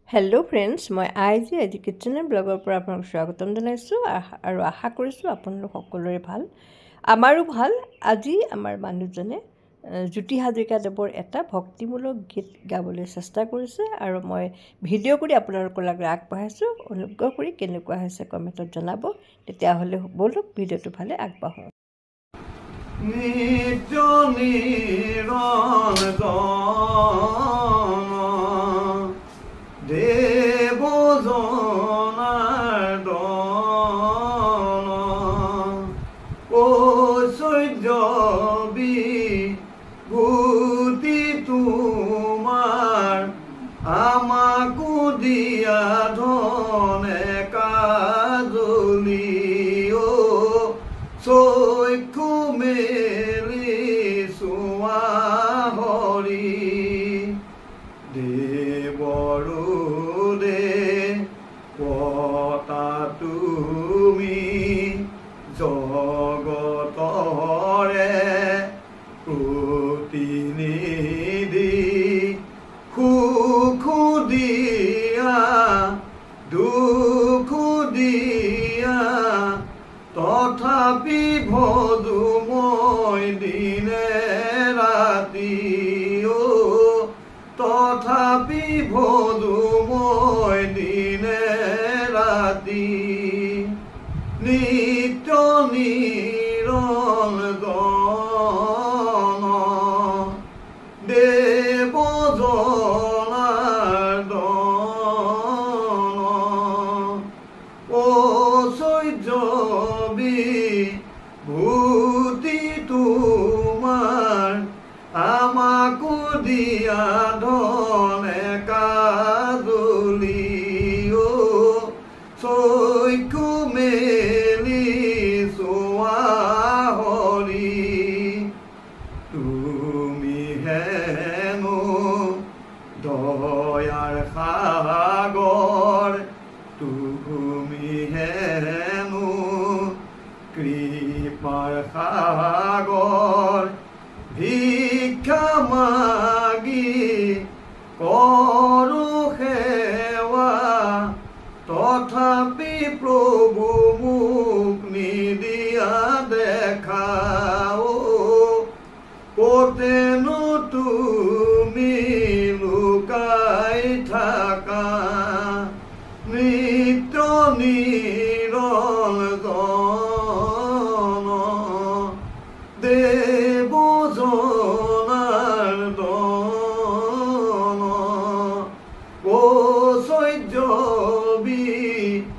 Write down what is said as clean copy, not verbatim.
hello friends मैं IG एजी kitchen bagger पर आपन स्वागतम जनाइছো और आशा करिছো आपनलोक সকলোৰে ভাল আমাৰো ভাল আজি আমাৰ মানুহজনে জ্যোতি হাজৰিকাদেৱৰ এটা ভক্তিমূলক গীত গাবলৈ চেষ্টা কৰিছে আৰু মই ভিডিও কৰি আপোনালোকৰ লগত আগবঢ়াইছো অনুগ্ৰহ কৰি কেনেকুৱা হৈছে কমেন্টত জনাব তেতিয়া হলে বলক ভিডিওটো ভালে আগবাঢ়ো নিত্য নিৰঞ্জন দেবজনাৰ দন ঐশ্বৰ্য বিভূতি তোমাৰ আমাকো দিয়া ধনে কাজলি চক্ষু মেলি চোৱা হৰি দেৱৰো তুমি জগতৰে প্ৰতিনিধি সুখ দিয়া দুখ দিয়া তথাপি ভজো মই দিনে ৰাতি তথাপি ভজো মই দিনে ৰাতি নিত্য নিৰঞ্জন দেবজনাৰ দন ঐশ্বৰ্য বিভূতি তোমাৰ আমাকো দিয়া ধনে কাজলি চক্ষু মেলি চোৱা হৰি তুমি হেনো দয়াৰ সাগৰ তুমি হেনো কৃপাৰ সাগৰ ভিক্ষা মাগি কৰো সেৱা তথাপি প্ৰভু মোক নিদিয়া দেখা কতেনো তুমি লুকাই থাকা নিত্য নিৰঞ্জন দেবজনাৰ দন ঐশ্বৰ্য বিভূতি